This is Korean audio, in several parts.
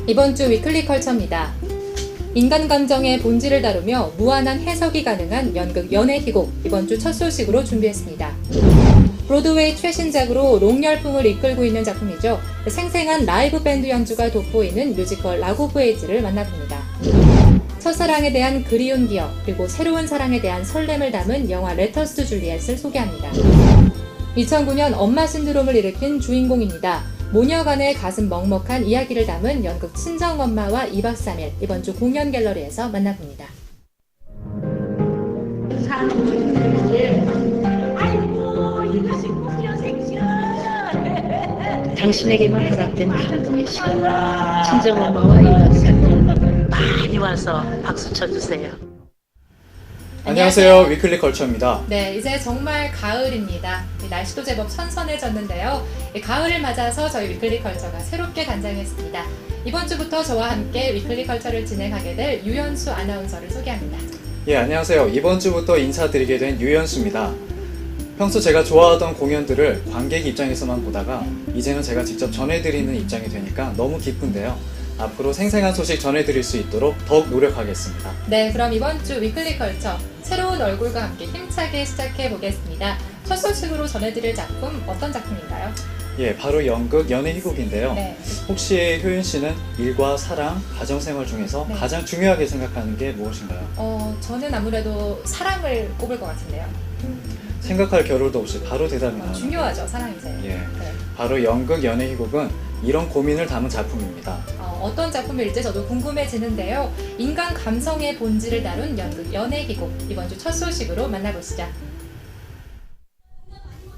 이번 주 위클리 컬처입니다. 인간 감정의 본질을 다루며 무한한 해석이 가능한 연극 연애희곡 이번 주 첫 소식으로 준비했습니다. 브로드웨이 최신작으로 롱열풍을 이끌고 있는 작품이죠. 생생한 라이브 밴드 연주가 돋보이는 뮤지컬 락 오브 에이지를 만나봅니다. 첫사랑에 대한 그리운 기억, 그리고 새로운 사랑에 대한 설렘을 담은 영화 레터스 투 줄리엣을 소개합니다. 2009년 엄마 신드롬을 일으킨 주인공입니다. 모녀 간의 가슴 먹먹한 이야기를 담은 연극 친정엄마와 2박 3일 이번 주 공연 갤러리에서 만나봅니다. 아이고 이것이 무려 생시야. 당신에게만 허락된 감동의 시간. 친정엄마와 2박 3일 많이 와서 박수 쳐주세요. 안녕하세요. 위클리 컬처입니다. 네, 이제 정말 가을입니다. 날씨도 제법 선선해졌는데요. 가을을 맞아서 저희 위클리 컬처가 새롭게 단장했습니다. 이번 주부터 저와 함께 위클리 컬처를 진행하게 될 유연수 아나운서를 소개합니다. 예, 안녕하세요. 이번 주부터 인사드리게 된 유연수입니다. 평소 제가 좋아하던 공연들을 관객 입장에서만 보다가 이제는 제가 직접 전해드리는 입장이 되니까 너무 기쁜데요. 앞으로 생생한 소식 전해드릴 수 있도록 더욱 노력하겠습니다. 네, 그럼 이번 주 위클리 컬처 새로운 얼굴과 함께 힘차게 시작해 보겠습니다. 첫 소식으로 전해드릴 작품 어떤 작품인가요? 예, 바로 연극 연애희곡인데요. 네. 혹시 효윤 씨는 일과 사랑, 가정생활 중에서 네. 가장 중요하게 생각하는 게 무엇인가요? 저는 아무래도 사랑을 꼽을 것 같은데요. 생각할 겨를도 없이 바로 대답이 나오네요. 중요하죠, 사랑이 제일. 예, 네. 바로 연극 연애희곡은 이런 고민을 담은 작품입니다. 어떤 작품일지 저도 궁금해지는데요. 인간 감성의 본질을 다룬 연극 연애희곡 이번 주 첫 소식으로 만나보시죠.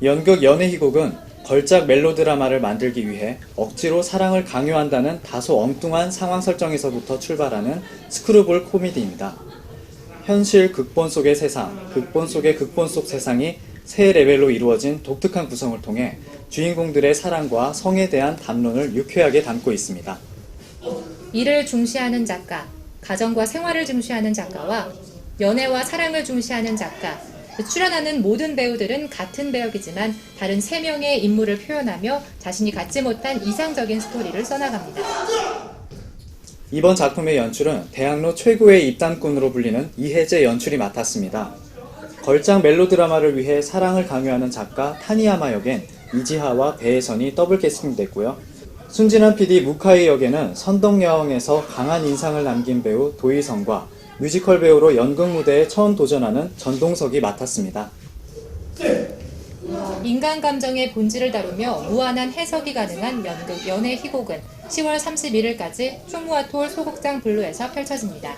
연극 연애희곡은 걸작 멜로드라마를 만들기 위해 억지로 사랑을 강요한다는 다소 엉뚱한 상황 설정에서부터 출발하는 스크루볼 코미디입니다. 현실 극본 속의 세상, 극본 속의 극본 속 세상이 세 레벨로 이루어진 독특한 구성을 통해 주인공들의 사랑과 성에 대한 담론을 유쾌하게 담고 있습니다. 일을 중시하는 작가, 가정과 생활을 중시하는 작가와 연애와 사랑을 중시하는 작가, 출연하는 모든 배우들은 같은 배역이지만 다른 세 명의 인물을 표현하며 자신이 갖지 못한 이상적인 스토리를 써나갑니다. 이번 작품의 연출은 대학로 최고의 입단꾼으로 불리는 이혜재 연출이 맡았습니다. 걸작 멜로드라마를 위해 사랑을 강요하는 작가 타니야마 역엔 이지하와 배혜선이 더블 캐스팅됐고요. 순진한 PD 무카이 역에는 선덕여왕에서 강한 인상을 남긴 배우 도희성과 뮤지컬 배우로 연극 무대에 처음 도전하는 전동석이 맡았습니다. 인간 감정의 본질을 다루며 무한한 해석이 가능한 연극 연애희곡은 10월 31일까지 충무아톨 소극장 블루에서 펼쳐집니다.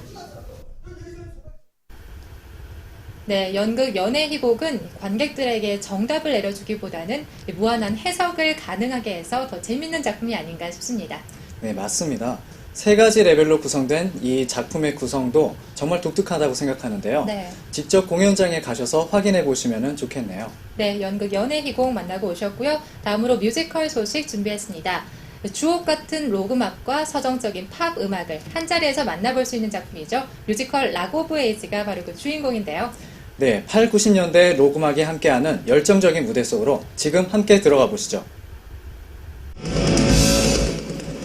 네, 연극 연애희곡은 관객들에게 정답을 내려주기보다는 무한한 해석을 가능하게 해서 더 재밌는 작품이 아닌가 싶습니다. 네, 맞습니다. 세 가지 레벨로 구성된 이 작품의 구성도 정말 독특하다고 생각하는데요. 네. 직접 공연장에 가셔서 확인해 보시면 좋겠네요. 네, 연극 연애희곡 만나고 오셨고요. 다음으로 뮤지컬 소식 준비했습니다. 주옥 같은 록 음악과 서정적인 팝 음악을 한자리에서 만나볼 수 있는 작품이죠. 뮤지컬 락 오브 에이지가 바로 그 주인공인데요. 네, 8, 90년대 록 음악이 함께하는 열정적인 무대 속으로 지금 함께 들어가 보시죠.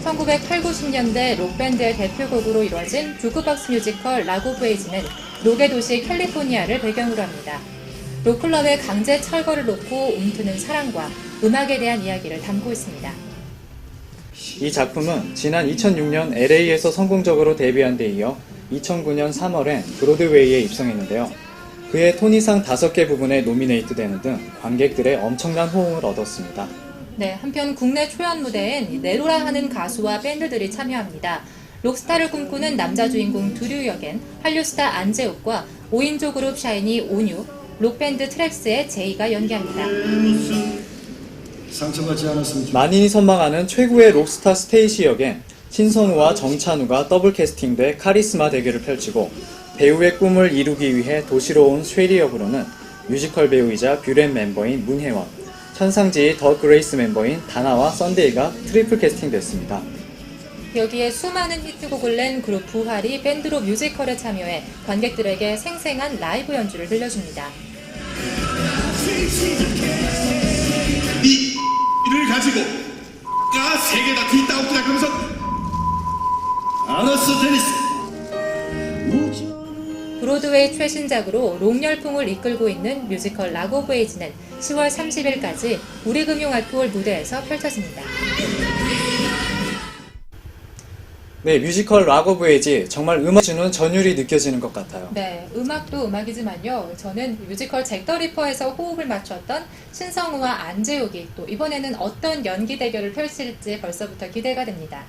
1980, 90년대 록밴드의 대표곡으로 이루어진 주크박스 뮤지컬 락 오브 에이지는 록의 도시 캘리포니아를 배경으로 합니다. 록클럽의 강제 철거를 놓고 움트는 사랑과 음악에 대한 이야기를 담고 있습니다. 이 작품은 지난 2006년 LA에서 성공적으로 데뷔한 데 이어 2009년 3월엔 브로드웨이에 입성했는데요. 그해 토니상 5개 부분에 노미네이트 되는 등 관객들의 엄청난 호응을 얻었습니다. 네, 한편 국내 초연 무대엔 네로라 하는 가수와 밴드들이 참여합니다. 록스타를 꿈꾸는 남자 주인공 두류 역엔 한류 스타 안재욱과 5인조 그룹 샤이니 온유, 록밴드 트랙스의 제이가 연기합니다. 상처받지 않았으면 만인이 선망하는 최고의 록스타 스테이시 역엔 신선우와 정찬우가 더블 캐스팅돼 카리스마 대결을 펼치고 배우의 꿈을 이루기 위해 도시로 온 쉐리 역으로는 뮤지컬 배우이자 뷰렛 멤버인 문혜원, 천상지의 더 그레이스 멤버인 다나와 썬데이가 트리플 캐스팅됐습니다. 여기에 수많은 히트곡을 낸 그룹 부활이 밴드로 뮤지컬에 참여해 관객들에게 생생한 라이브 연주를 들려줍니다. 이 일을 가지고 세 개 다 뒤따오기다 그러면서 브로드웨이 최신작으로 롱열풍을 이끌고 있는 뮤지컬 락 오브 에이지는 10월 30일까지 우리금융알프홀 무대에서 펼쳐집니다. 네, 뮤지컬 락 오브 에이지 정말 음악 주는 전율이 느껴지는 것 같아요. 네, 음악도 음악이지만요. 저는 뮤지컬 잭 더 리퍼에서 호흡을 맞췄던 신성우와 안재욱이 또 이번에는 어떤 연기 대결을 펼칠지 벌써부터 기대가 됩니다.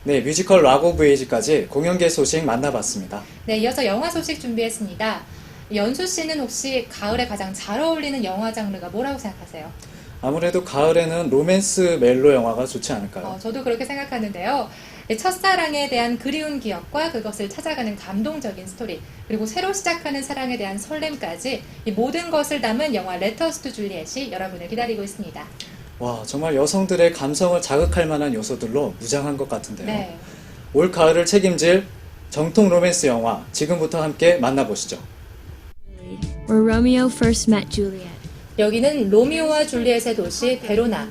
네, 뮤지컬 락 오브 에이지까지 공연계 소식 만나봤습니다. 네, 이어서 영화 소식 준비했습니다. 연수 씨는 혹시 가을에 가장 잘 어울리는 영화 장르가 뭐라고 생각하세요? 아무래도 가을에는 로맨스 멜로 영화가 좋지 않을까요? 저도 그렇게 생각하는데요. 첫사랑에 대한 그리운 기억과 그것을 찾아가는 감동적인 스토리, 그리고 새로 시작하는 사랑에 대한 설렘까지 이 모든 것을 담은 영화 레터스 투 줄리엣이 여러분을 기다리고 있습니다. 와, 정말 여성들의 감성을 자극할 만한 요소들로 무장한 것 같은데요. 네. 올 가을을 책임질 정통 로맨스 영화 지금부터 함께 만나보시죠. Where Romeo first met Juliet. 여기는 로미오와 줄리엣의 도시 베로나.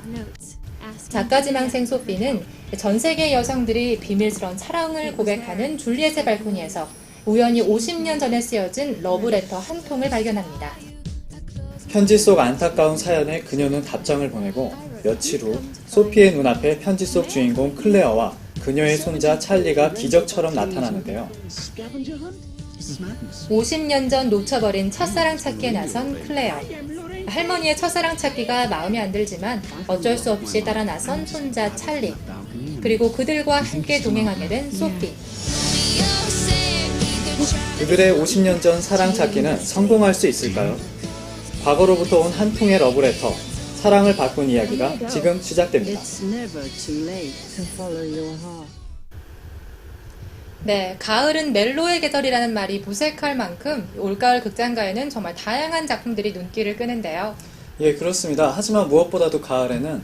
작가 지망생 소피는 전 세계 여성들이 비밀스러운 사랑을 고백하는 줄리엣의 발코니에서 우연히 50년 전에 쓰여진 러브레터 한 통을 발견합니다. 편지 속 안타까운 사연에 그녀는 답장을 보내고 며칠 후 소피의 눈앞에 편지 속 주인공 클레어와 그녀의 손자 찰리가 기적처럼 나타나는데요. 50년 전 놓쳐버린 첫사랑 찾기에 나선 클레어. 할머니의 첫사랑 찾기가 마음에 안 들지만 어쩔 수 없이 따라 나선 손자 찰리. 그리고 그들과 함께 동행하게 된 소피. 그들의 50년 전 사랑 찾기는 성공할 수 있을까요? 과거로부터 온 한 통의 러브레터, 사랑을 바꾼 이야기가 지금 시작됩니다. 네, 가을은 멜로의 계절이라는 말이 무색할 만큼 올가을 극장가에는 정말 다양한 작품들이 눈길을 끄는데요. 예, 그렇습니다. 하지만 무엇보다도 가을에는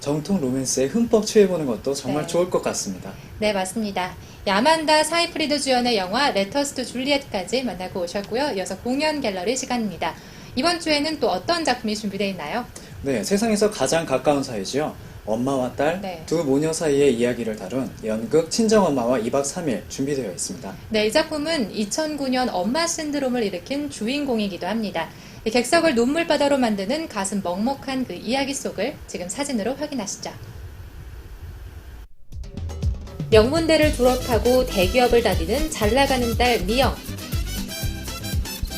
정통 로맨스에 흠뻑 취해보는 것도 정말 네. 좋을 것 같습니다. 네, 맞습니다. 야만다 사이프리드 주연의 영화 레터스 투 줄리엣까지 만나고 오셨고요. 이어서 공연 갤러리 시간입니다. 이번 주에는 또 어떤 작품이 준비되어 있나요? 네, 세상에서 가장 가까운 사이지요. 엄마와 딸, 네. 두 모녀 사이의 이야기를 다룬 연극 친정엄마와 2박 3일 준비되어 있습니다. 네, 이 작품은 2009년 엄마 신드롬을 일으킨 주인공이기도 합니다. 이 객석을 눈물바다로 만드는 가슴 먹먹한 그 이야기 속을 지금 사진으로 확인하시죠. 명문대를 졸업하고 대기업을 다니는 잘나가는 딸 미영.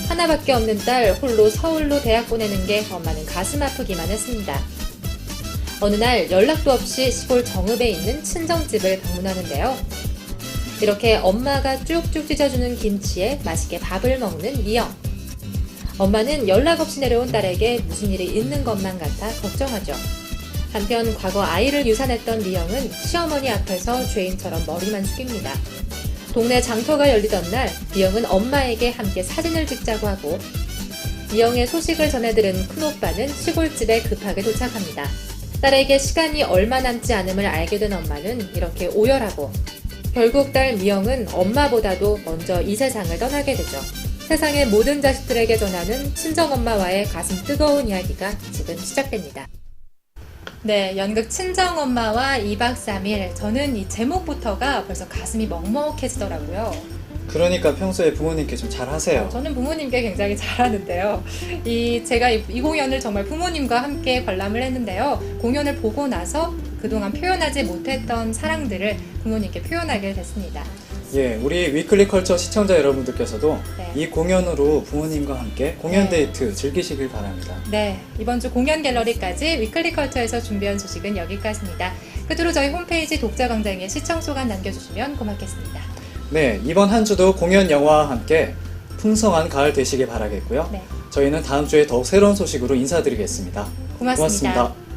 하나밖에 없는 딸 홀로 서울로 대학 보내는 게 엄마는 가슴 아프기만 했습니다. 어느 날 연락도 없이 시골 정읍에 있는 친정집을 방문하는데요. 이렇게 엄마가 쭉쭉 찢어주는 김치에 맛있게 밥을 먹는 미영. 엄마는 연락 없이 내려온 딸에게 무슨 일이 있는 것만 같아 걱정하죠. 한편 과거 아이를 유산했던 미영은 시어머니 앞에서 죄인처럼 머리만 숙입니다. 동네 장터가 열리던 날 미영은 엄마에게 함께 사진을 찍자고 하고 미영의 소식을 전해들은 큰오빠는 시골집에 급하게 도착합니다. 딸에게 시간이 얼마 남지 않음을 알게 된 엄마는 이렇게 오열하고 결국 딸 미영은 엄마보다도 먼저 이 세상을 떠나게 되죠. 세상의 모든 자식들에게 전하는 친정엄마와의 가슴 뜨거운 이야기가 지금 시작됩니다. 네, 연극 친정엄마와 2박 3일. 저는 이 제목부터가 벌써 가슴이 먹먹해지더라고요. 그러니까 평소에 부모님께 좀 잘하세요. 저는 부모님께 굉장히 잘하는데요. 제가 이 공연을 정말 부모님과 함께 관람을 했는데요. 공연을 보고 나서 그동안 표현하지 못했던 사랑들을 부모님께 표현하게 됐습니다. 예, 우리 위클리 컬처 시청자 여러분들께서도 네. 이 공연으로 부모님과 함께 공연 네. 데이트 즐기시길 바랍니다. 네, 이번 주 공연 갤러리까지 위클리 컬처에서 준비한 소식은 여기까지입니다. 끝으로 저희 홈페이지 독자광장에 시청 소감 남겨주시면 고맙겠습니다. 네, 이번 한 주도 공연 영화와 함께 풍성한 가을 되시길 바라겠고요. 네. 저희는 다음 주에 더욱 새로운 소식으로 인사드리겠습니다. 고맙습니다. 고맙습니다.